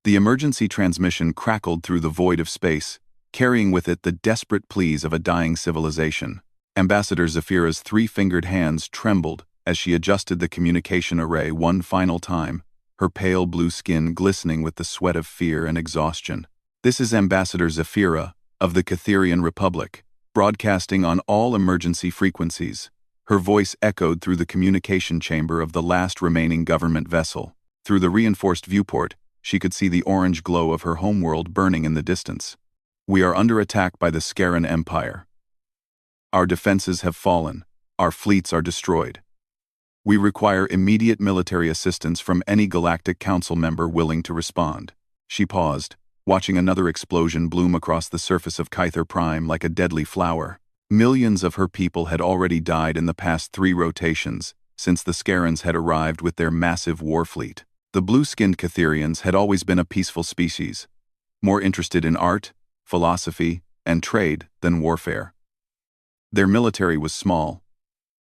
The emergency transmission crackled through the void of space, carrying with it the desperate pleas of a dying civilization. Ambassador Zafira's three-fingered hands trembled as she adjusted the communication array one final time, her pale blue skin glistening with the sweat of fear and exhaustion. "This is Ambassador Zafira of the Catherian Republic, broadcasting on all emergency frequencies." Her voice echoed through the communication chamber of the last remaining government vessel. Through the reinforced viewport, she could see the orange glow of her homeworld burning in the distance. "We are under attack by the Scaran Empire. Our defenses have fallen. Our fleets are destroyed. We require immediate military assistance from any Galactic Council member willing to respond." She paused, watching another explosion bloom across the surface of Kyther Prime like a deadly flower. Millions of her people had already died in the past 3 rotations, since the Scarans had arrived with their massive war fleet. The blue-skinned Catherians had always been a peaceful species, more interested in art, philosophy, and trade than warfare. Their military was small,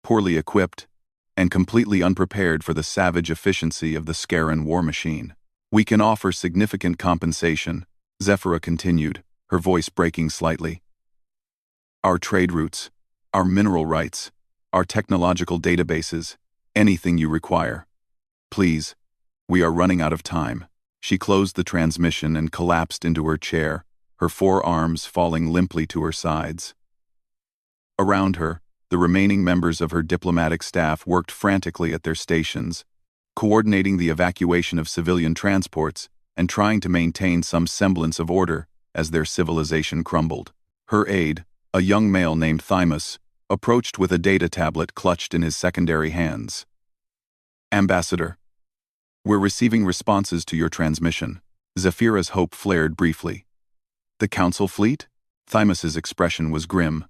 poorly equipped, and completely unprepared for the savage efficiency of the Scaran war machine. "We can offer significant compensation," Zafira continued, her voice breaking slightly. "Our trade routes, our mineral rights, our technological databases, anything you require. Please, we are running out of time." She closed the transmission and collapsed into her chair, her forearms falling limply to her sides. Around her, the remaining members of her diplomatic staff worked frantically at their stations, coordinating the evacuation of civilian transports and trying to maintain some semblance of order as their civilization crumbled. Her aide, a young male named Thymus, approached with a data tablet clutched in his secondary hands. "Ambassador, we're receiving responses to your transmission." Zafira's hope flared briefly. "The Council fleet?" Thymus's expression was grim.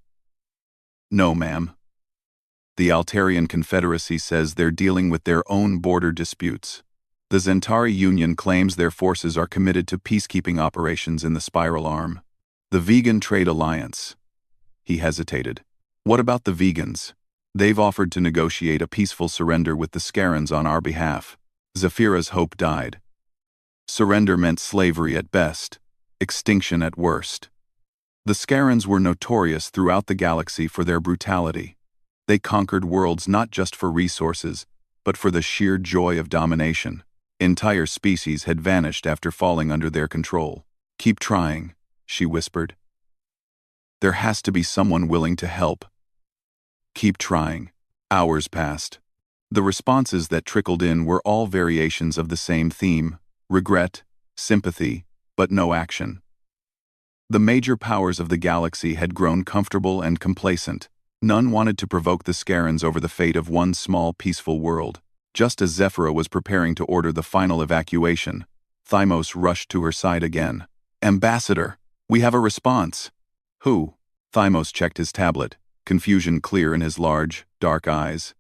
"No, ma'am. The Altarian Confederacy says they're dealing with their own border disputes. The Zentari Union claims their forces are committed to peacekeeping operations in the Spiral Arm. The Vegan Trade Alliance." He hesitated. "What about the vegans? They've offered to negotiate a peaceful surrender with the Scarans on our behalf." Zafira's hope died. Surrender meant slavery at best, extinction at worst. The Scarans were notorious throughout the galaxy for their brutality. They conquered worlds not just for resources, but for the sheer joy of domination. Entire species had vanished after falling under their control. "Keep trying," she whispered. "There has to be someone willing to help. Keep trying." Hours passed. The responses that trickled in were all variations of the same theme: regret, sympathy, but no action. The major powers of the galaxy had grown comfortable and complacent. None wanted to provoke the Scarans over the fate of one small peaceful world. Just as Zafira was preparing to order the final evacuation, Thymos rushed to her side again. "Ambassador, we have a response." "Who?" Thymos checked his tablet, confusion clear in his large, dark eyes.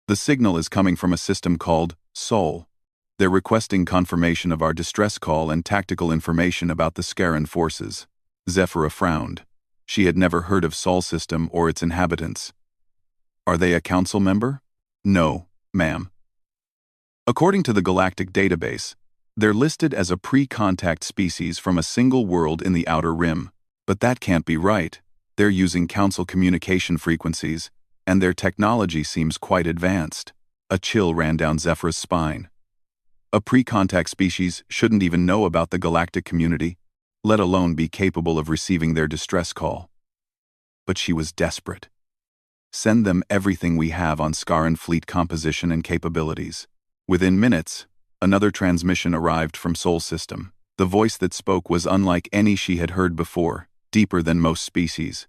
"The signal is coming from a system called Sol. They're requesting confirmation of our distress call and tactical information about the Scaran forces." Zafira frowned. She had never heard of Sol system or its inhabitants. "Are they a council member?" "No, ma'am. According to the Galactic database, they're listed as a pre-contact species from a single world in the Outer Rim. But that can't be right. They're using council communication frequencies, and their technology seems quite advanced." A chill ran down Zafira's spine. A pre-contact species shouldn't even know about the galactic community, let alone be capable of receiving their distress call. But she was desperate. "Send them everything we have on Scaran fleet composition and capabilities." Within minutes, another transmission arrived from Sol System. The voice that spoke was unlike any she had heard before, deeper than most species,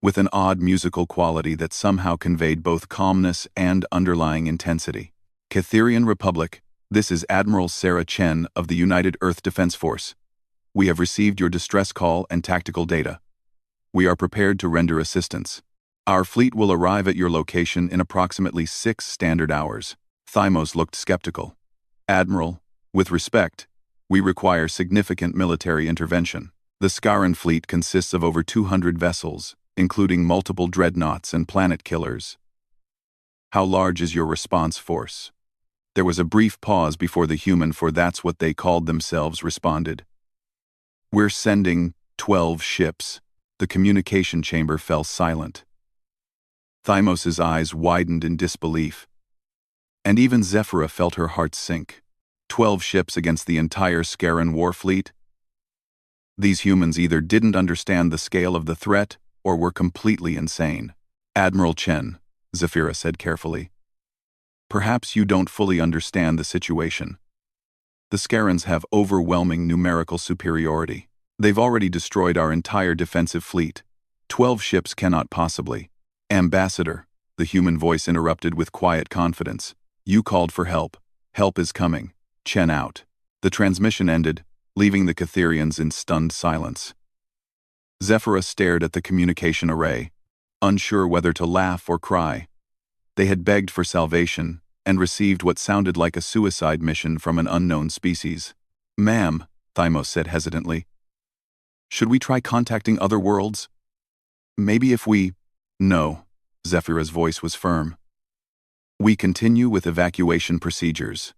with an odd musical quality that somehow conveyed both calmness and underlying intensity. "Catherian Republic, this is Admiral Sarah Chen of the United Earth Defense Force. We have received your distress call and tactical data. We are prepared to render assistance. Our fleet will arrive at your location in approximately 6 standard hours." Thymos looked skeptical. "Admiral, with respect, we require significant military intervention. The Scaran fleet consists of over 200 vessels, including multiple dreadnoughts and planet killers." "How large is your response force?" There was a brief pause before the human, for that's what they called themselves, responded. "We're sending 12 ships." The communication chamber fell silent. Thymos's eyes widened in disbelief, and even Zephyra felt her heart sink. 12 ships against the entire Scaran war fleet? These humans either didn't understand the scale of the threat or were completely insane. "Admiral Chen," Zephyra said carefully, "perhaps you don't fully understand the situation. The Scarans have overwhelming numerical superiority. They've already destroyed our entire defensive fleet. 12 ships cannot possibly." "Ambassador," the human voice interrupted with quiet confidence, "you called for help. Help is coming. Chen out." The transmission ended, leaving the Catherians in stunned silence. Zephyra stared at the communication array, unsure whether to laugh or cry. They had begged for salvation and received what sounded like a suicide mission from an unknown species. "Ma'am," Thymos said hesitantly, "should we try contacting other worlds? Maybe if we—" "No," Zephyra's voice was firm. "We continue with evacuation procedures.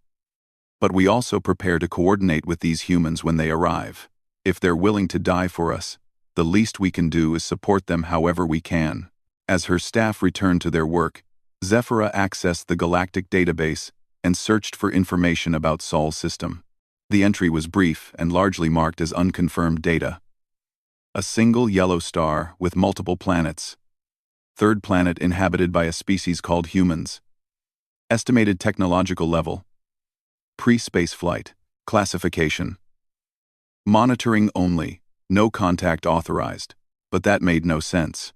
But we also prepare to coordinate with these humans when they arrive. If they're willing to die for us, the least we can do is support them however we can." As her staff returned to their work, Zephyra accessed the Galactic database and searched for information about Sol's system. The entry was brief and largely marked as unconfirmed data. A single yellow star with multiple planets. Third planet inhabited by a species called humans. Estimated technological level. Pre-space flight. Classification. Monitoring only. No contact authorized. But that made no sense.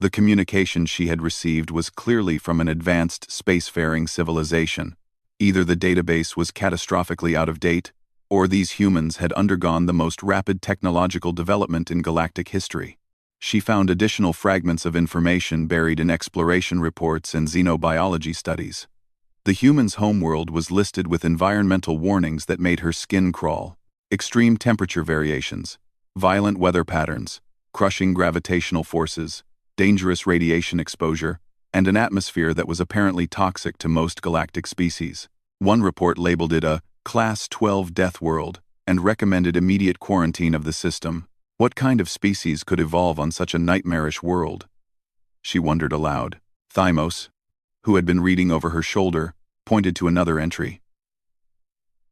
The communication she had received was clearly from an advanced spacefaring civilization. Either the database was catastrophically out of date, or these humans had undergone the most rapid technological development in galactic history. She found additional fragments of information buried in exploration reports and xenobiology studies. The humans' homeworld was listed with environmental warnings that made her skin crawl. Extreme temperature variations, violent weather patterns, crushing gravitational forces, dangerous radiation exposure, and an atmosphere that was apparently toxic to most galactic species. One report labeled it a Class 12 death world and recommended immediate quarantine of the system. What kind of species could evolve on such a nightmarish world? She wondered aloud. Thymos, who had been reading over her shoulder, pointed to another entry.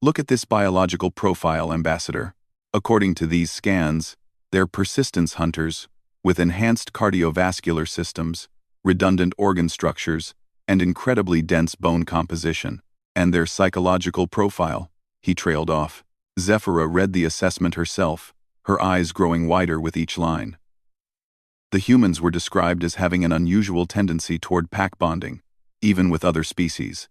"Look at this biological profile, Ambassador. According to these scans, they're persistence hunters, with enhanced cardiovascular systems, redundant organ structures, and incredibly dense bone composition. And their psychological profile," he trailed off. Zephyra read the assessment herself, her eyes growing wider with each line. The humans were described as having an unusual tendency toward pack bonding, even with other species.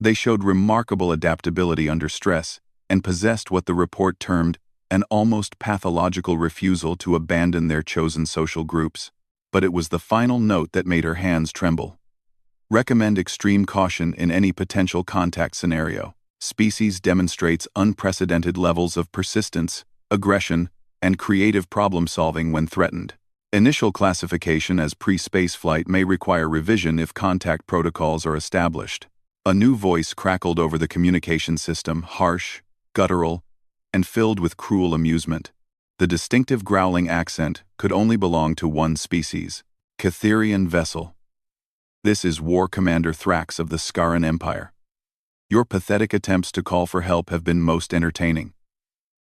They showed remarkable adaptability under stress and possessed what the report termed an almost pathological refusal to abandon their chosen social groups. But it was the final note that made her hands tremble. Recommend extreme caution in any potential contact scenario. Species demonstrates unprecedented levels of persistence, aggression, and creative problem-solving when threatened. Initial classification as pre-spaceflight may require revision if contact protocols are established. A new voice crackled over the communication system, harsh, guttural, and filled with cruel amusement. The distinctive growling accent could only belong to one species, Catherian vessel. "This is War Commander Thrax of the Scaran Empire. Your pathetic attempts to call for help have been most entertaining.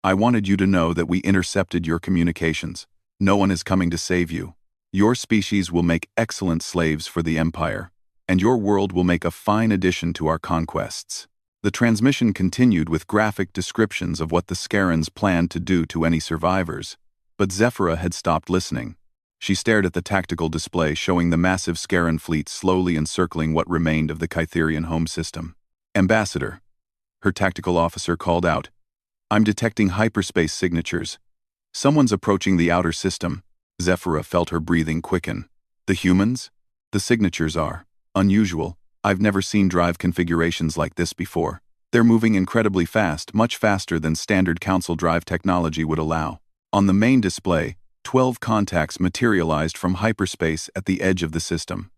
I wanted you to know that we intercepted your communications. No one is coming to save you. Your species will make excellent slaves for the Empire, and your world will make a fine addition to our conquests." The transmission continued with graphic descriptions of what the Scarans planned to do to any survivors, but Zephyra had stopped listening. She stared at the tactical display showing the massive Scaran fleet slowly encircling what remained of the Kytherian home system. "Ambassador," her tactical officer called out, "I'm detecting hyperspace signatures. Someone's approaching the outer system." Zephyra felt her breathing quicken. "The humans? The signatures are unusual. I've never seen drive configurations like this before. They're moving incredibly fast, much faster than standard Council drive technology would allow." On the main display, 12 contacts materialized from hyperspace at the edge of the system.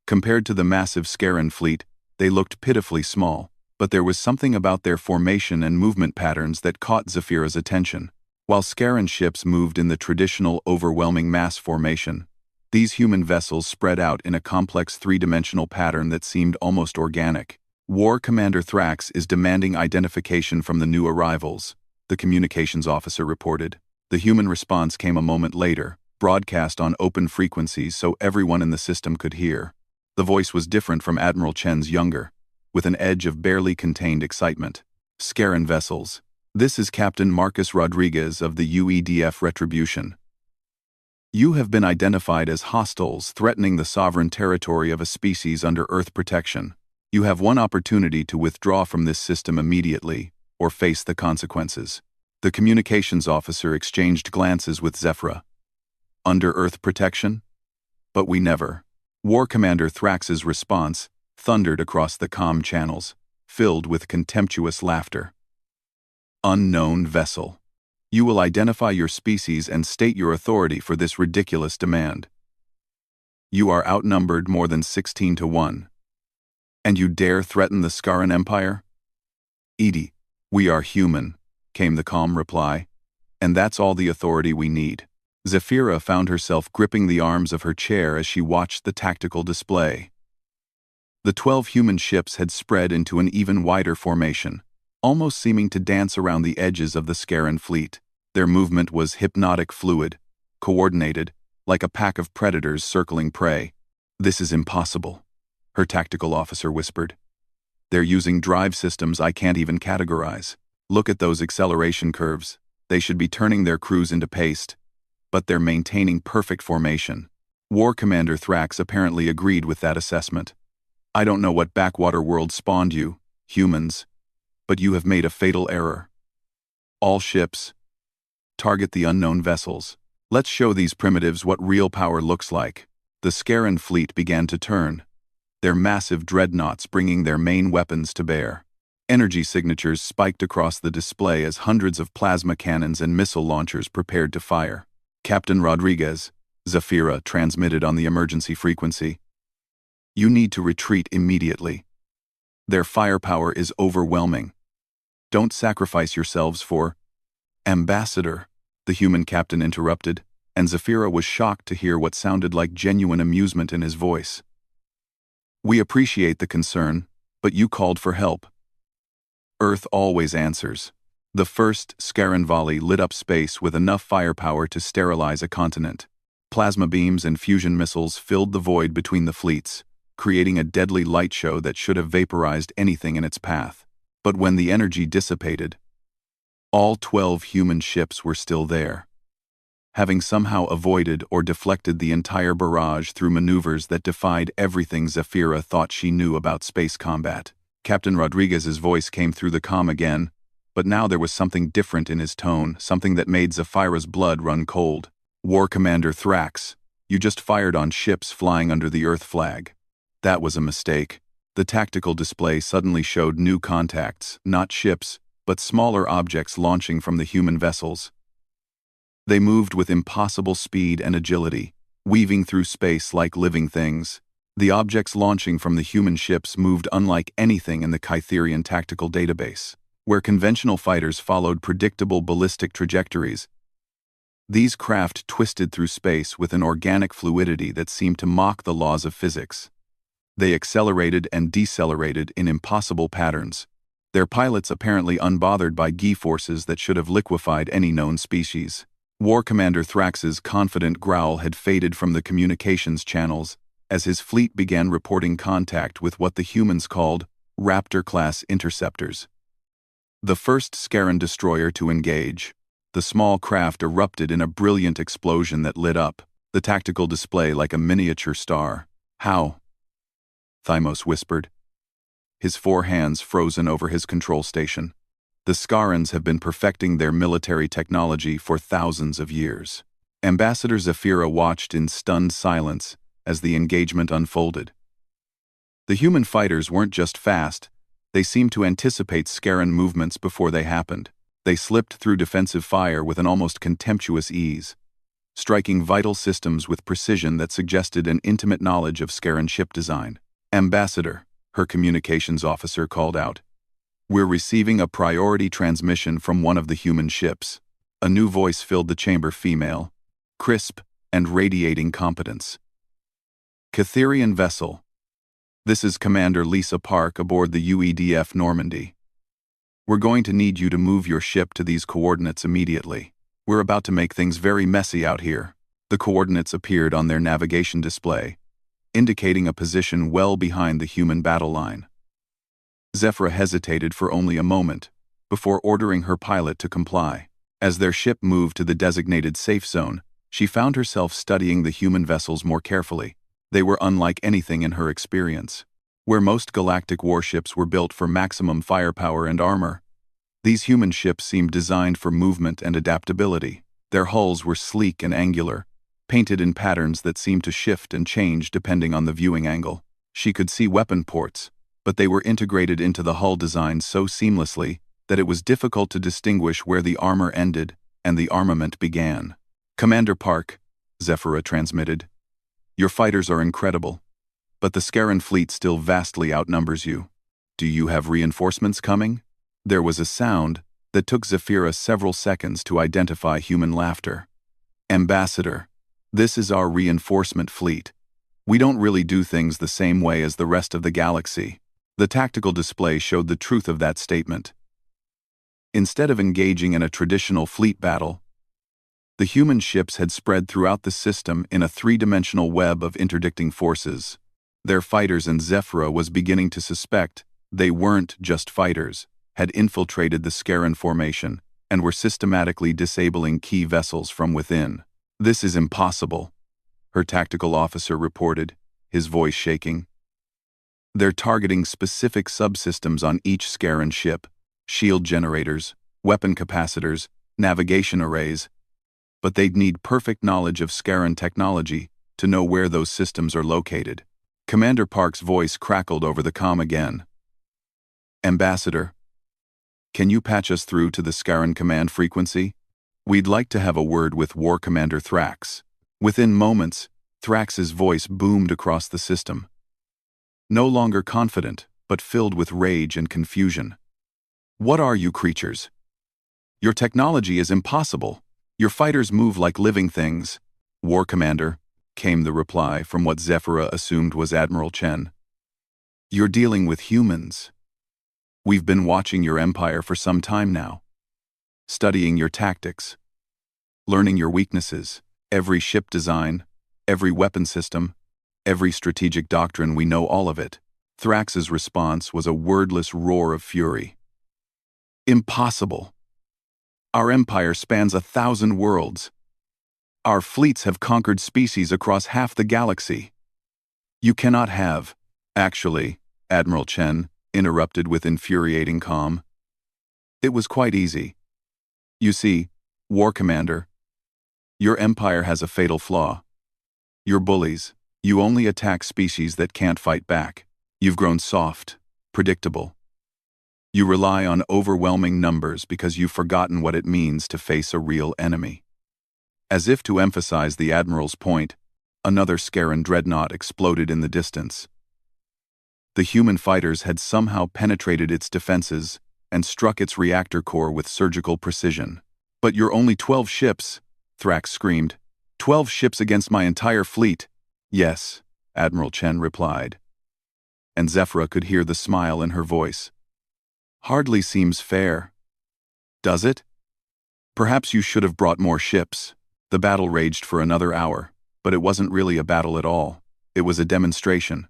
Compared to the massive Scaran fleet, they looked pitifully small. but there was something about their formation and movement patterns that caught Zafira's attention. While Scaran ships moved in the traditional overwhelming mass formation, these human vessels spread out in a complex three-dimensional pattern that seemed almost organic. War Commander Thrax is demanding identification from the new arrivals, the communications officer reported. The human response came a moment later, broadcast on open frequencies so everyone in the system could hear. The voice was different from Admiral Chen's younger, with an edge of barely contained excitement. Scaran vessels. This is Captain Marcus Rodriguez of the UEDF Retribution. You have been identified as hostiles threatening the sovereign territory of a species under Earth protection. You have one opportunity to withdraw from this system immediately, or face the consequences. The communications officer exchanged glances with Zephyra. Under Earth protection? But we never. War Commander Thrax's response thundered across the comm channels, filled with contemptuous laughter. Unknown vessel. You will identify your species and state your authority for this ridiculous demand. You are outnumbered more than 16 to 1. And you dare threaten the Scaran Empire? Edie, we are human, came the calm reply. And that's all the authority we need. Zafira found herself gripping the arms of her chair as she watched the tactical display. The 12 human ships had spread into an even wider formation, almost seeming to dance around the edges of the Scaran fleet. Their movement was hypnotic fluid, coordinated, like a pack of predators circling prey. This is impossible, her tactical officer whispered. They're using drive systems I can't even categorize. Look at those acceleration curves. They should be turning their crews into paste, but they're maintaining perfect formation. War Commander Thrax apparently agreed with that assessment. I don't know what backwater world spawned you, humans, but you have made a fatal error. All ships, target the unknown vessels. Let's show these primitives what real power looks like. The Scaran fleet began to turn, their massive dreadnoughts bringing their main weapons to bear. Energy signatures spiked across the display as hundreds of plasma cannons and missile launchers prepared to fire. Captain Rodriguez, Zafira transmitted on the emergency frequency. You need to retreat immediately. Their firepower is overwhelming. Don't sacrifice yourselves for... Ambassador, the human captain interrupted, and Zafira was shocked to hear what sounded like genuine amusement in his voice. We appreciate the concern, but you called for help. Earth always answers. The first Scaran volley lit up space with enough firepower to sterilize a continent. Plasma beams and fusion missiles filled the void between the fleets, creating a deadly light show that should have vaporized anything in its path. But when the energy dissipated, all 12 human ships were still there, having somehow avoided or deflected the entire barrage through maneuvers that defied everything Zafira thought she knew about space combat. Captain Rodriguez's voice came through the comm again, but now there was something different in his tone, something that made Zafira's blood run cold. War Commander Thrax, you just fired on ships flying under the Earth flag. That was a mistake. The tactical display suddenly showed new contacts, not ships, but smaller objects launching from the human vessels. They moved with impossible speed and agility, weaving through space like living things. The objects launching from the human ships moved unlike anything in the Kytherian tactical database, where conventional fighters followed predictable ballistic trajectories. These craft twisted through space with an organic fluidity that seemed to mock the laws of physics. They accelerated and decelerated in impossible patterns, their pilots apparently unbothered by G-forces that should have liquefied any known species. War Commander Thrax's confident growl had faded from the communications channels as his fleet began reporting contact with what the humans called Raptor-class interceptors. The first Scaran destroyer to engage, the small craft erupted in a brilliant explosion that lit up the tactical display like a miniature star. How? Thymos whispered, his 4 hands frozen over his control station. The Scarans have been perfecting their military technology for thousands of years. Ambassador Zafira watched in stunned silence as the engagement unfolded. The human fighters weren't just fast, they seemed to anticipate Scaran movements before they happened. They slipped through defensive fire with an almost contemptuous ease, striking vital systems with precision that suggested an intimate knowledge of Scaran ship design. Ambassador, her communications officer called out, We're receiving a priority transmission from one of the human ships. A new voice filled the chamber, female, crisp, and radiating competence. Catherian vessel. This is Commander Lisa Park aboard the UEDF Normandy. We're going to need you to move your ship to these coordinates immediately. We're about to make things very messy out here. The coordinates appeared on their navigation display, indicating a position well behind the human battle line. Zephyra hesitated for only a moment, before ordering her pilot to comply. As their ship moved to the designated safe zone, she found herself studying the human vessels more carefully. They were unlike anything in her experience. Where most galactic warships were built for maximum firepower and armor, these human ships seemed designed for movement and adaptability. Their hulls were sleek and angular, painted in patterns that seemed to shift and change depending on the viewing angle. She could see weapon ports, but they were integrated into the hull design so seamlessly that it was difficult to distinguish where the armor ended and the armament began. "Commander Park," Zephyra transmitted, "your fighters are incredible, but the Scaran fleet still vastly outnumbers you. Do you have reinforcements coming?" There was a sound that took Zephyra several seconds to identify human laughter. "Ambassador, this is our reinforcement fleet. We don't really do things the same way as the rest of the galaxy." The tactical display showed the truth of that statement. Instead of engaging in a traditional fleet battle, the human ships had spread throughout the system in a three-dimensional web of interdicting forces. Their fighters, and Zephyra was beginning to suspect they weren't just fighters, had infiltrated the Scaran formation and were systematically disabling key vessels from within. "This is impossible," her tactical officer reported, his voice shaking. "They're targeting specific subsystems on each Scaran ship, shield generators, weapon capacitors, navigation arrays, but they'd need perfect knowledge of Scaran technology to know where those systems are located." Commander Park's voice crackled over the comm again. "Ambassador, can you patch us through to the Scaran command frequency? We'd like to have a word with War Commander Thrax." Within moments, Thrax's voice boomed across the system. No longer confident, but filled with rage and confusion. "What are you creatures? Your technology is impossible. Your fighters move like living things." "War Commander," came the reply from what Zephyra assumed was Admiral Chen. "You're dealing with humans. We've been watching your empire for some time now, studying your tactics, learning your weaknesses, every ship design, every weapon system, every strategic doctrine. We know all of it." Thrax's response was a wordless roar of fury. "Impossible. Our empire spans 1,000 worlds. Our fleets have conquered species across half the galaxy. You cannot have—" "Actually," Admiral Chen interrupted with infuriating calm, "it was quite easy. You see, War Commander, your empire has a fatal flaw. You're bullies. You only attack species that can't fight back. You've grown soft, predictable. You rely on overwhelming numbers because you've forgotten what it means to face a real enemy." As if to emphasize the Admiral's point, another Scaran dreadnought exploded in the distance. The human fighters had somehow penetrated its defenses and struck its reactor core with surgical precision. "But you're only 12 ships, Thrax screamed. 12 ships against my entire fleet." "Yes," Admiral Chen replied. And Zephyra could hear the smile in her voice. "Hardly seems fair. Does it? Perhaps you should have brought more ships." The battle raged for another hour, but it wasn't really a battle at all. It was a demonstration.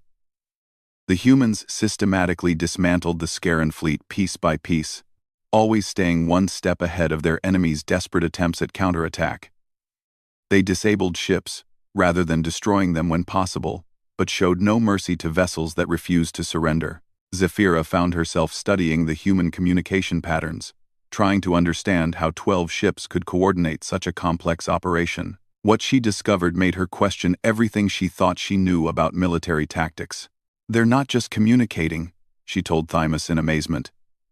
The humans systematically dismantled the Scaran fleet piece by piece, always staying one step ahead of their enemies' desperate attempts at counterattack. They disabled ships, rather than destroying them when possible, but showed no mercy to vessels that refused to surrender. Zephyra found herself studying the human communication patterns, trying to understand how 12 ships could coordinate such a complex operation. What she discovered made her question everything she thought she knew about military tactics. "They're not just communicating," she told Thymus in amazement.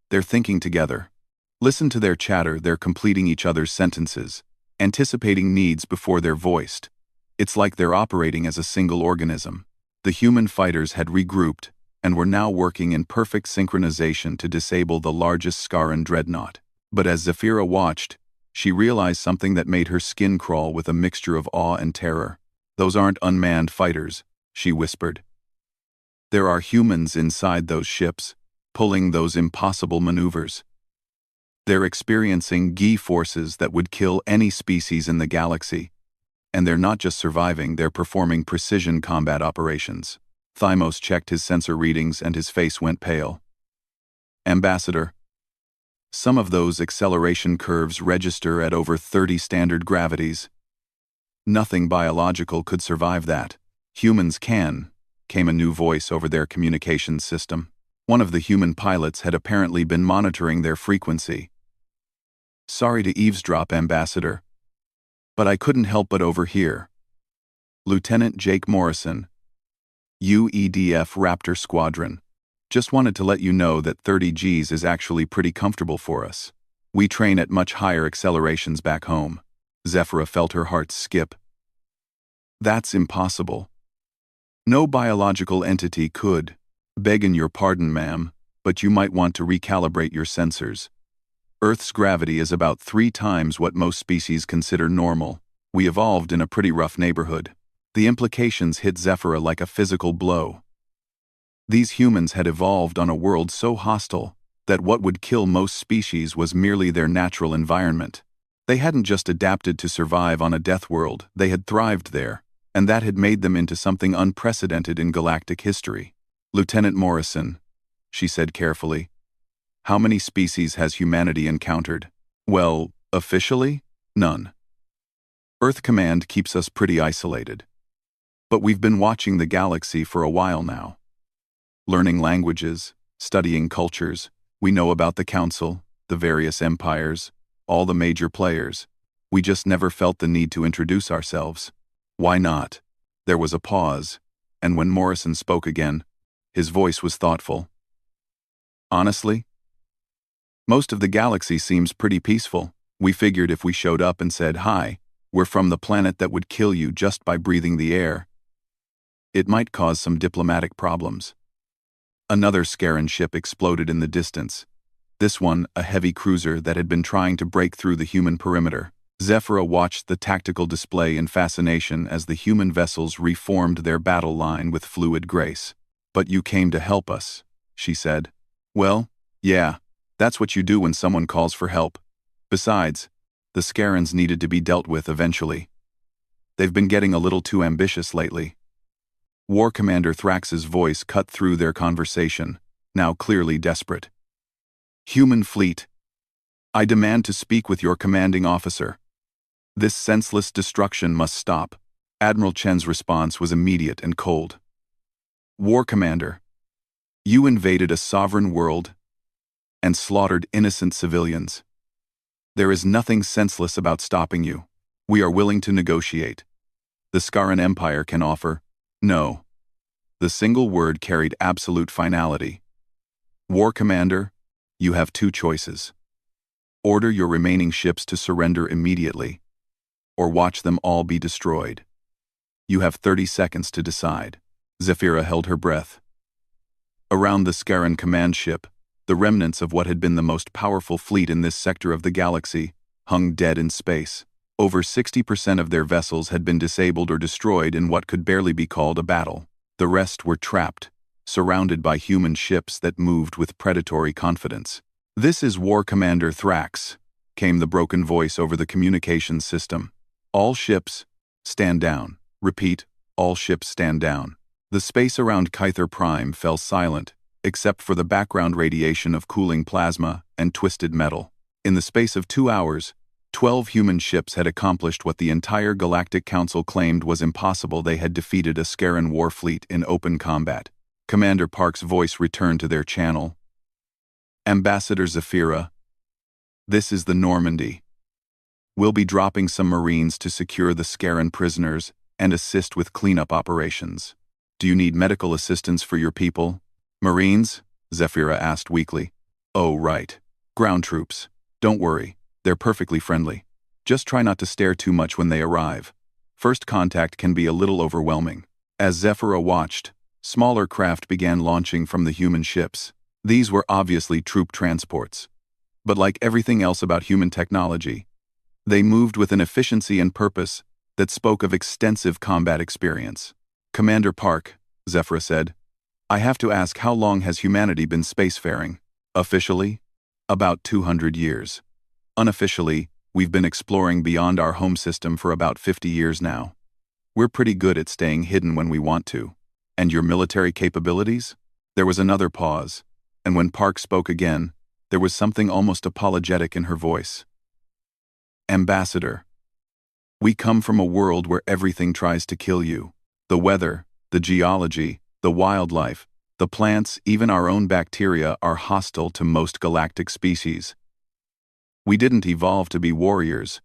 "They're thinking together. Listen to their chatter. They're completing each other's sentences, anticipating needs before they're voiced. It's like they're operating as a single organism." The human fighters had regrouped, and were now working in perfect synchronization to disable the largest Scaran dreadnought. But as Zephyra watched, she realized something that made her skin crawl with a mixture of awe and terror. "Those aren't unmanned fighters," she whispered. "There are humans inside those ships, pulling those impossible maneuvers. They're experiencing Gi forces that would kill any species in the galaxy. And they're not just surviving, they're performing precision combat operations." Thymos checked his sensor readings and his face went pale. "Ambassador, some of those acceleration curves register at over 30 standard gravities. Nothing biological could survive that. Humans can," came a new voice over their communications system. One of the human pilots had apparently been monitoring their frequency. "Sorry to eavesdrop, Ambassador, but I couldn't help but overhear. Lieutenant Jake Morrison, UEDF Raptor Squadron. Just wanted to let you know that 30 Gs is actually pretty comfortable for us. We train at much higher accelerations back home." Zephyra felt her heart skip. "That's impossible. No biological entity could. Begging your pardon, ma'am, but you might want to recalibrate your sensors. Earth's gravity is about 3 times what most species consider normal. We evolved in a pretty rough neighborhood." The implications hit Zephyra like a physical blow. These humans had evolved on a world so hostile that what would kill most species was merely their natural environment. They hadn't just adapted to survive on a death world, they had thrived there, and that had made them into something unprecedented in galactic history. "Lieutenant Morrison," she said carefully, "how many species has humanity encountered?" "Well, officially, none. Earth Command keeps us pretty isolated. But we've been watching the galaxy for a while now. Learning languages, studying cultures, we know about the Council, the various empires, all the major players. We just never felt the need to introduce ourselves. Why not?" There was a pause, and when Morrison spoke again, his voice was thoughtful. "Honestly, most of the galaxy seems pretty peaceful. We figured if we showed up and said, 'Hi, we're from the planet that would kill you just by breathing the air,' it might cause some diplomatic problems." Another Scaran ship exploded in the distance. This one, a heavy cruiser that had been trying to break through the human perimeter. Zephyra watched the tactical display in fascination as the human vessels reformed their battle line with fluid grace. "But you came to help us," she said. "Well, yeah, that's what you do when someone calls for help. Besides, the Scarans needed to be dealt with eventually. They've been getting a little too ambitious lately." War Commander Thrax's voice cut through their conversation, now clearly desperate. "Human fleet, I demand to speak with your commanding officer. This senseless destruction must stop." Admiral Chen's response was immediate and cold. "War Commander, you invaded a sovereign world and slaughtered innocent civilians. There is nothing senseless about stopping you. We are willing to negotiate. The Scaran Empire can offer no." The single word carried absolute finality. "War Commander, you have 2 choices. Order your remaining ships to surrender immediately, or watch them all be destroyed. You have 30 seconds to decide." Zephyra held her breath. Around the Scaran command ship, the remnants of what had been the most powerful fleet in this sector of the galaxy hung dead in space. Over 60% of their vessels had been disabled or destroyed in what could barely be called a battle. The rest were trapped, surrounded by human ships that moved with predatory confidence. "This is War Commander Thrax," came the broken voice over the communications system. "All ships, stand down. Repeat, all ships stand down." The space around Kyther Prime fell silent, except for the background radiation of cooling plasma and twisted metal. In the space of 2 hours, 12 human ships had accomplished what the entire Galactic Council claimed was impossible. They had defeated a Scaran war fleet in open combat. Commander Park's voice returned to their channel. "Ambassador Zephyra, this is the Normandy. We'll be dropping some Marines to secure the Scaran prisoners and assist with cleanup operations. Do you need medical assistance for your people?" "Marines?" Zephyra asked weakly. "Oh, right. Ground troops. Don't worry. They're perfectly friendly. Just try not to stare too much when they arrive. First contact can be a little overwhelming." As Zephyra watched, smaller craft began launching from the human ships. These were obviously troop transports. But like everything else about human technology, they moved with an efficiency and purpose that spoke of extensive combat experience. "Commander Park," Zephyra said, "I have to ask, how long has humanity been spacefaring?" "Officially? About 200 years. Unofficially, we've been exploring beyond our home system for about 50 years now. We're pretty good at staying hidden when we want to." "And your military capabilities?" There was another pause, and when Park spoke again, there was something almost apologetic in her voice. "Ambassador, we come from a world where everything tries to kill you. The weather, the geology, the wildlife, the plants, even our own bacteria are hostile to most galactic species. We didn't evolve to be warriors.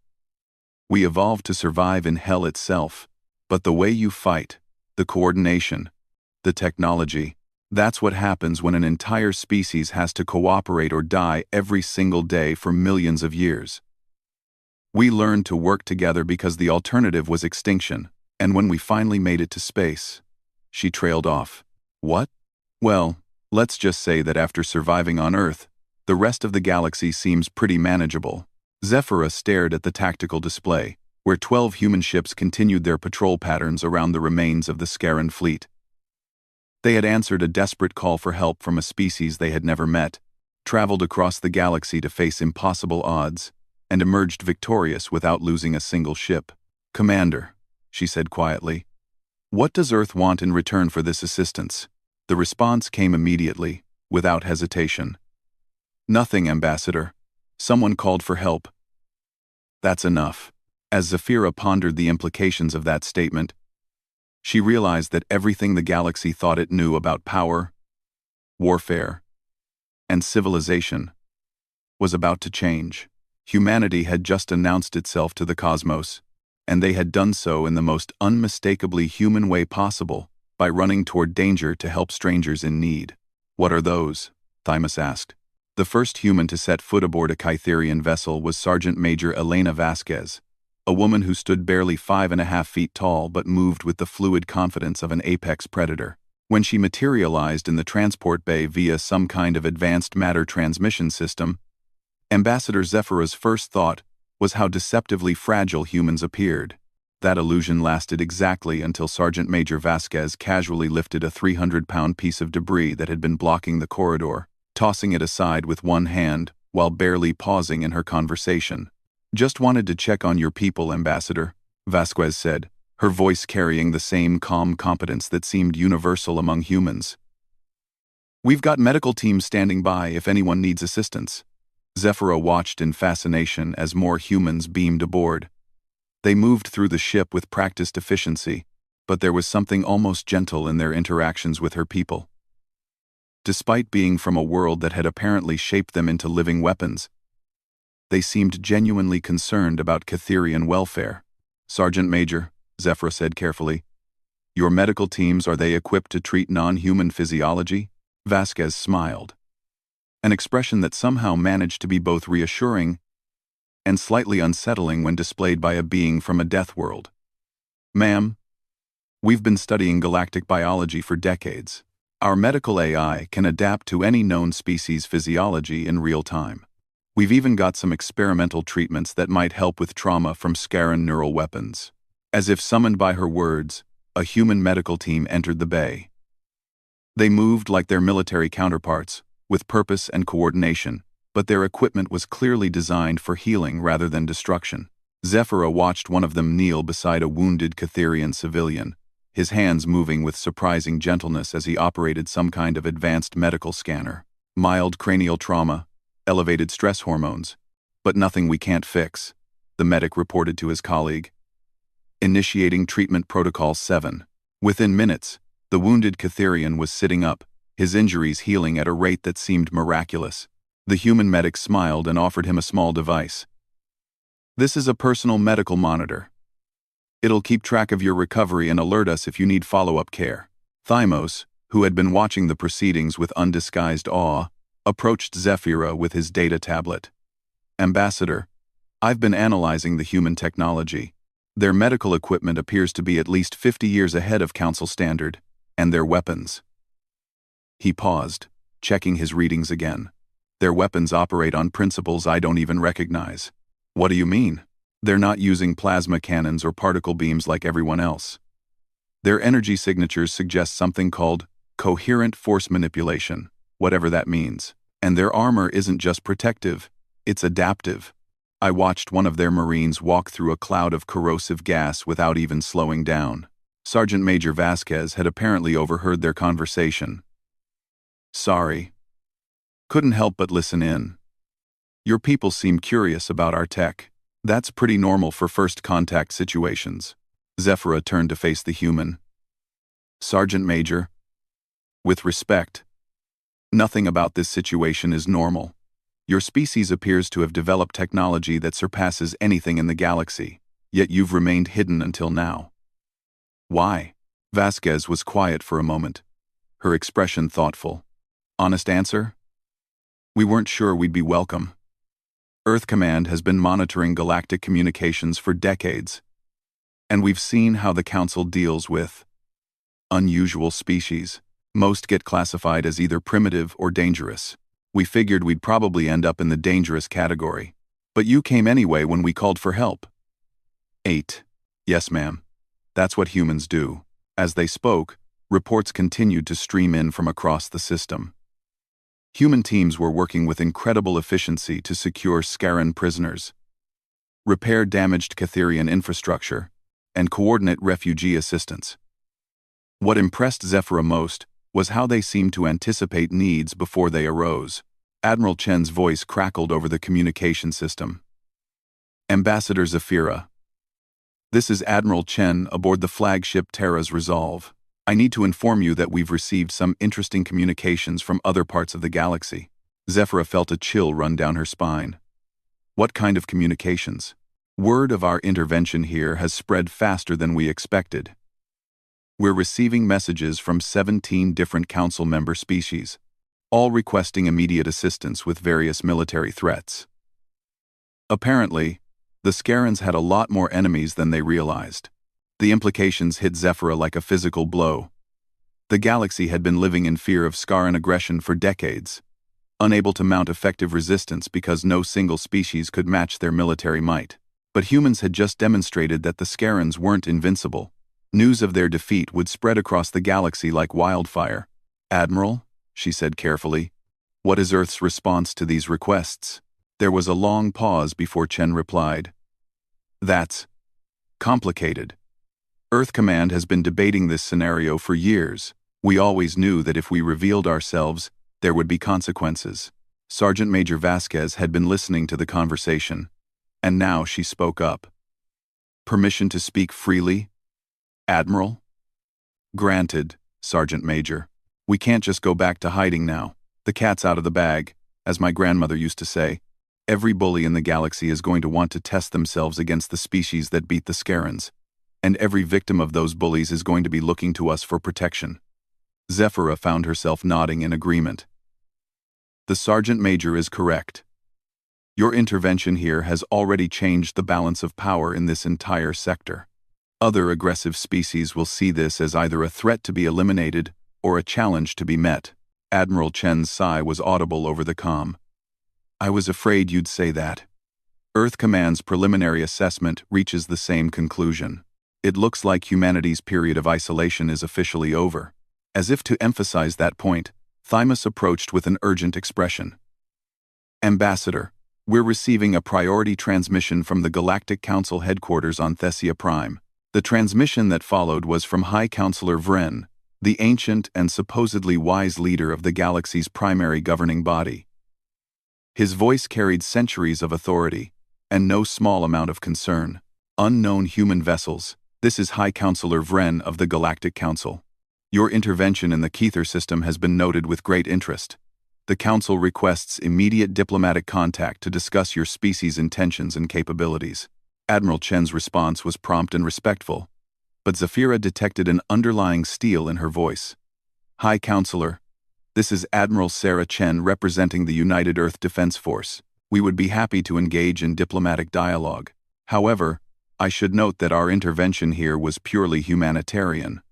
We evolved to survive in hell itself. But the way you fight, the coordination, the technology, that's what happens when an entire species has to cooperate or die every single day for millions of years. We learned to work together because the alternative was extinction, and when we finally made it to space..." She trailed off. "What?" "Well, let's just say that after surviving on Earth, the rest of the galaxy seems pretty manageable." Zephyra stared at the tactical display, where 12 human ships continued their patrol patterns around the remains of the Scaran fleet. They had answered a desperate call for help from a species they had never met, traveled across the galaxy to face impossible odds, and emerged victorious without losing a single ship. "Commander," she said quietly, "what does Earth want in return for this assistance?" The response came immediately, without hesitation. "Nothing, Ambassador. Someone called for help." That's enough. As Zephyra pondered the implications of that statement, she realized that everything the galaxy thought it knew about power, warfare, and civilization was about to change. Humanity had just announced itself to the cosmos, and they had done so in the most unmistakably human way possible, by running toward danger to help strangers in need. "What are those?" Thymus asked. The first human to set foot aboard a Kytherian vessel was Sergeant Major Elena Vasquez, a woman who stood barely 5.5 feet tall but moved with the fluid confidence of an apex predator. When she materialized in the transport bay via some kind of advanced matter transmission system, Ambassador Zephyra's first thought was how deceptively fragile humans appeared. That illusion lasted exactly until Sergeant Major Vasquez casually lifted a 300-pound piece of debris that had been blocking the corridor, tossing it aside with one hand while barely pausing in her conversation. "Just wanted to check on your people, Ambassador," Vasquez said, her voice carrying the same calm competence that seemed universal among humans. "We've got medical teams standing by if anyone needs assistance." Zephyra watched in fascination as more humans beamed aboard. They moved through the ship with practiced efficiency, but there was something almost gentle in their interactions with her people. Despite being from a world that had apparently shaped them into living weapons, they seemed genuinely concerned about Kytherian welfare. "Sergeant Major," Zephyra said carefully, "your medical teams, are they equipped to treat non-human physiology?" Vasquez smiled, an expression that somehow managed to be both reassuring and slightly unsettling when displayed by a being from a death world. "Ma'am, we've been studying galactic biology for decades. Our medical AI can adapt to any known species' physiology in real time. We've even got some experimental treatments that might help with trauma from Scaran neural weapons." As if summoned by her words, a human medical team entered the bay. They moved like their military counterparts, with purpose and coordination, but their equipment was clearly designed for healing rather than destruction. Zephyra watched one of them kneel beside a wounded Kytherian civilian, his hands moving with surprising gentleness as he operated some kind of advanced medical scanner. "Mild cranial trauma, elevated stress hormones, but nothing we can't fix," the medic reported to his colleague. Initiating treatment protocol 7. Within minutes, the wounded Kytherian was sitting up, his injuries healing at a rate that seemed miraculous. The human medic smiled and offered him a small device. "This is a personal medical monitor. It'll keep track of your recovery and alert us if you need follow-up care." Thymos, who had been watching the proceedings with undisguised awe, approached Zephyra with his data tablet. "Ambassador, I've been analyzing the human technology. Their medical equipment appears to be at least 50 years ahead of Council standard. And their weapons. He paused, checking his readings again. Their weapons operate on principles I don't even recognize. What do you mean? They're not using plasma cannons or particle beams like everyone else. Their energy signatures suggest something called coherent force manipulation, whatever that means. And their armor isn't just protective, it's adaptive. I watched one of their Marines walk through a cloud of corrosive gas without even slowing down. Sergeant Major Vasquez had apparently overheard their conversation. Sorry. Couldn't help but listen in. Your people seem curious about our tech. That's pretty normal for first contact situations. Zephyra turned to face the human. Sergeant Major. With respect. Nothing about this situation is normal. Your species appears to have developed technology that surpasses anything in the galaxy, yet you've remained hidden until now. Why? Vasquez was quiet for a moment, her expression thoughtful. Honest answer? We weren't sure we'd be welcome. Earth Command has been monitoring galactic communications for decades, and we've seen how the Council deals with unusual species. Most get classified as either primitive or dangerous. We figured we'd probably end up in the dangerous category. But you came anyway when we called for help. 8. Yes, ma'am. That's what humans do. As they spoke, reports continued to stream in from across the system. Human teams were working with incredible efficiency to secure Scaran prisoners, repair damaged Catherian infrastructure, and coordinate refugee assistance. What impressed Zephyra most was how they seemed to anticipate needs before they arose. Admiral Chen's voice crackled over the communication system. Ambassador Zephyra. This is Admiral Chen aboard the flagship Terra's Resolve. I need to inform you that we've received some interesting communications from other parts of the galaxy. Zephyra felt a chill run down her spine. What kind of communications? Word of our intervention here has spread faster than we expected. We're receiving messages from 17 different Council member species, all requesting immediate assistance with various military threats. Apparently, the Scarans had a lot more enemies than they realized. The implications hit Zephyra like a physical blow. The galaxy had been living in fear of Scaran aggression for decades, unable to mount effective resistance because no single species could match their military might. But humans had just demonstrated that the Scarans weren't invincible. News of their defeat would spread across the galaxy like wildfire. Admiral, she said carefully, what is Earth's response to these requests? There was a long pause before Chen replied. That's complicated. Earth Command has been debating this scenario for years. We always knew that if we revealed ourselves, there would be consequences. Sergeant Major Vasquez had been listening to the conversation, and now she spoke up. Permission to speak freely? Admiral? Granted, Sergeant Major. We can't just go back to hiding now. The cat's out of the bag, as my grandmother used to say. Every bully in the galaxy is going to want to test themselves against the species that beat the Scarans, and every victim of those bullies is going to be looking to us for protection. Zephyra found herself nodding in agreement. The Sergeant Major is correct. Your intervention here has already changed the balance of power in this entire sector. Other aggressive species will see this as either a threat to be eliminated or a challenge to be met. Admiral Chen's sigh was audible over the comm. I was afraid you'd say that. Earth Command's preliminary assessment reaches the same conclusion. It looks like humanity's period of isolation is officially over. As if to emphasize that point, Thymus approached with an urgent expression. Ambassador, we're receiving a priority transmission from the Galactic Council headquarters on Thessia Prime. The transmission that followed was from High Counselor Vren, the ancient and supposedly wise leader of the galaxy's primary governing body. His voice carried centuries of authority, and no small amount of concern. Unknown human vessels, this is High Counselor Vren of the Galactic Council. Your intervention in the Kether system has been noted with great interest. The Council requests immediate diplomatic contact to discuss your species' intentions and capabilities. Admiral Chen's response was prompt and respectful, but Zephyra detected an underlying steel in her voice. High Counselor, this is Admiral Sarah Chen representing the United Earth Defense Force. We would be happy to engage in diplomatic dialogue. However, I should note that our intervention here was purely humanitarian.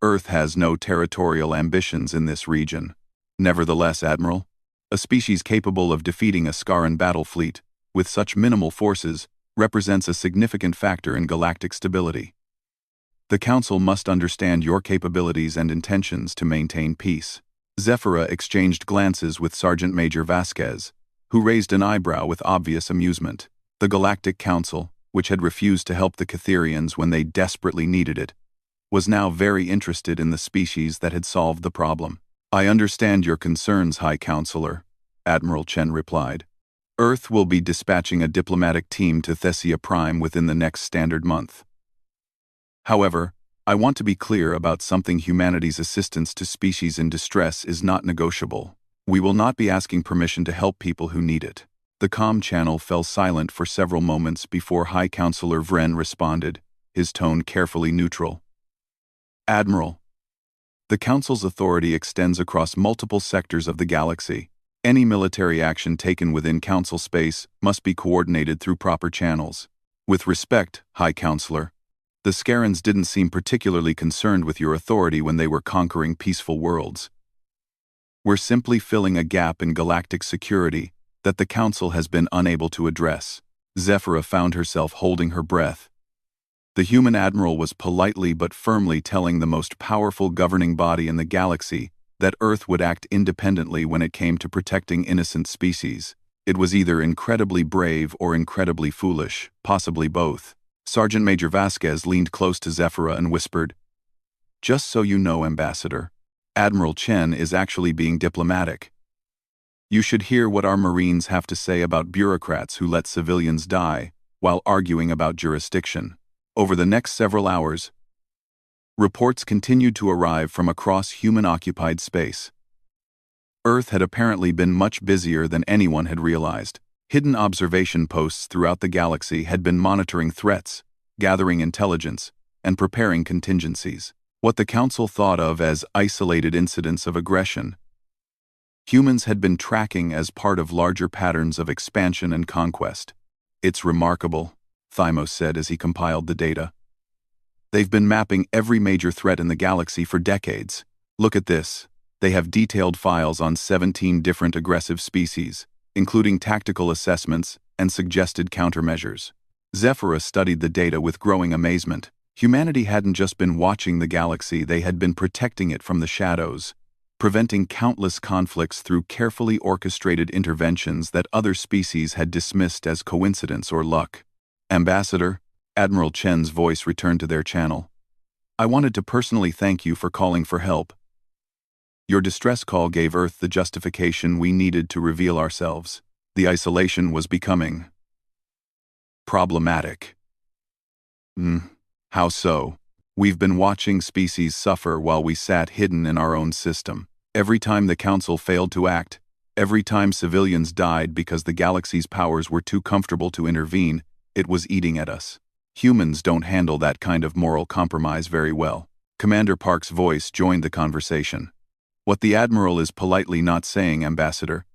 Earth has no territorial ambitions in this region. Nevertheless, Admiral, a species capable of defeating a Scaran battle fleet with such minimal forces represents a significant factor in galactic stability. The Council must understand your capabilities and intentions to maintain peace. Zephyra exchanged glances with Sergeant Major Vasquez, who raised an eyebrow with obvious amusement. The Galactic Council, which had refused to help the Catherians when they desperately needed it, was now very interested in the species that had solved the problem. "I understand your concerns, High Counselor," Admiral Chen replied. "Earth will be dispatching a diplomatic team to Thessia Prime within the next standard month. However, I want to be clear about something. Humanity's assistance to species in distress is not negotiable. We will not be asking permission to help people who need it." The comm channel fell silent for several moments before High Counselor Vren responded, his tone carefully neutral. "Admiral, the Council's authority extends across multiple sectors of the galaxy. Any military action taken within Council space must be coordinated through proper channels. With respect, High Counselor, the Scarans didn't seem particularly concerned with your authority when they were conquering peaceful worlds. We're simply filling a gap in galactic security that the Council has been unable to address." Zephyra found herself holding her breath. The human admiral was politely but firmly telling the most powerful governing body in the galaxy that Earth would act independently when it came to protecting innocent species. It was either incredibly brave or incredibly foolish, possibly both. Sergeant Major Vasquez leaned close to Zephyra and whispered, "Just so you know, Ambassador, Admiral Chen is actually being diplomatic. You should hear what our Marines have to say about bureaucrats who let civilians die while arguing about jurisdiction." Over the next several hours, reports continued to arrive from across human-occupied space. Earth had apparently been much busier than anyone had realized. Hidden observation posts throughout the galaxy had been monitoring threats, gathering intelligence, and preparing contingencies. What the Council thought of as isolated incidents of aggression, humans had been tracking as part of larger patterns of expansion and conquest. "It's remarkable," Thymos said as he compiled the data. "They've been mapping every major threat in the galaxy for decades. Look at this. They have detailed files on 17 different aggressive species, including tactical assessments and suggested countermeasures." Zephyra studied the data with growing amazement. Humanity hadn't just been watching the galaxy, they had been protecting it from the shadows, preventing countless conflicts through carefully orchestrated interventions that other species had dismissed as coincidence or luck. "Ambassador," Admiral Chen's voice returned to their channel, "I wanted to personally thank you for calling for help. Your distress call gave Earth the justification we needed to reveal ourselves. The isolation was becoming problematic." "How so?" "We've been watching species suffer while we sat hidden in our own system. Every time the Council failed to act, every time civilians died because the galaxy's powers were too comfortable to intervene, it was eating at us. Humans don't handle that kind of moral compromise very well." Commander Park's voice joined the conversation. "What the Admiral is politely not saying, Ambassador,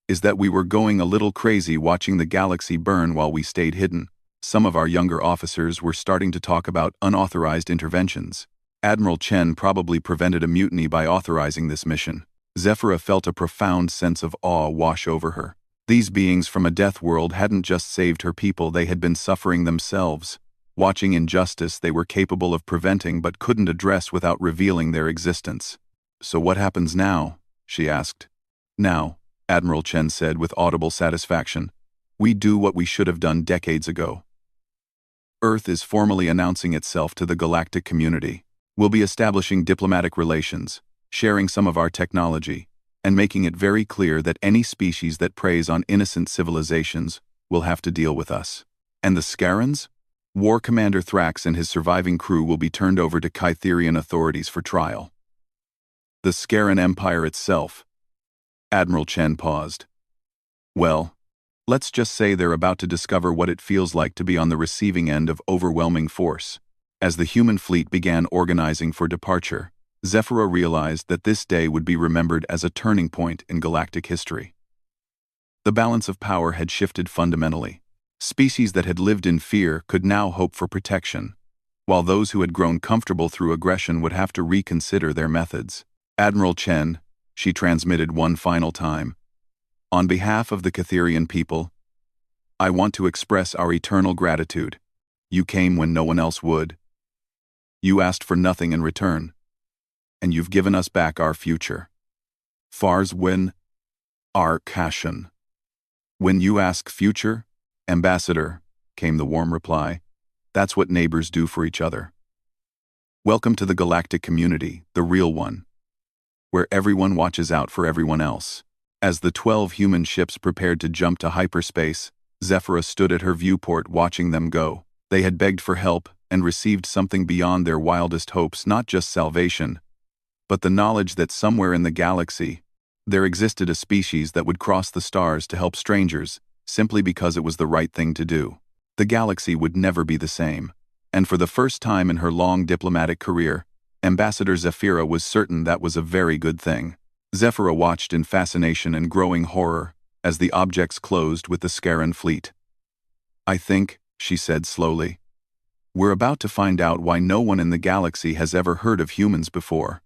is that we were going a little crazy watching the galaxy burn while we stayed hidden. Some of our younger officers were starting to talk about unauthorized interventions. Admiral Chen probably prevented a mutiny by authorizing this mission." Zephyra felt a profound sense of awe wash over her. These beings from a death world hadn't just saved her people, they had been suffering themselves, watching injustice they were capable of preventing but couldn't address without revealing their existence. "So what happens now?" she asked. "Now," Admiral Chen said with audible satisfaction, "we do what we should have done decades ago. Earth is formally announcing itself to the galactic community. We'll be establishing diplomatic relations, sharing some of our technology, and making it very clear that any species that preys on innocent civilizations will have to deal with us. And the Scarans? War Commander Thrax and his surviving crew will be turned over to Kytherian authorities for trial. The Scaran Empire itself." Admiral Chen paused. "Well, let's just say they're about to discover what it feels like to be on the receiving end of overwhelming force." As the human fleet began organizing for departure, Zephyra realized that this day would be remembered as a turning point in galactic history. The balance of power had shifted fundamentally. Species that had lived in fear could now hope for protection. while those who had grown comfortable through aggression would have to reconsider their methods. Admiral Chen, she transmitted one final time. On behalf of the Catherian people, I want to express our eternal gratitude. You came when no one else would. You asked for nothing in return. And you've given us back our future. Fars win our cashin. When you ask future, Ambassador, came the warm reply, that's what neighbors do for each other. Welcome to the galactic community, the real one, where everyone watches out for everyone else. As the 12 human ships prepared to jump to hyperspace, Zephyra stood at her viewport watching them go. They had begged for help and received something beyond their wildest hopes, not just salvation, but the knowledge that somewhere in the galaxy, there existed a species that would cross the stars to help strangers, simply because it was the right thing to do. The galaxy would never be the same, and for the first time in her long diplomatic career, Ambassador Zephyra was certain that was a very good thing. Zephyra watched in fascination and growing horror as the objects closed with the Scaran fleet. I think, she said slowly, we're about to find out why no one in the galaxy has ever heard of humans before.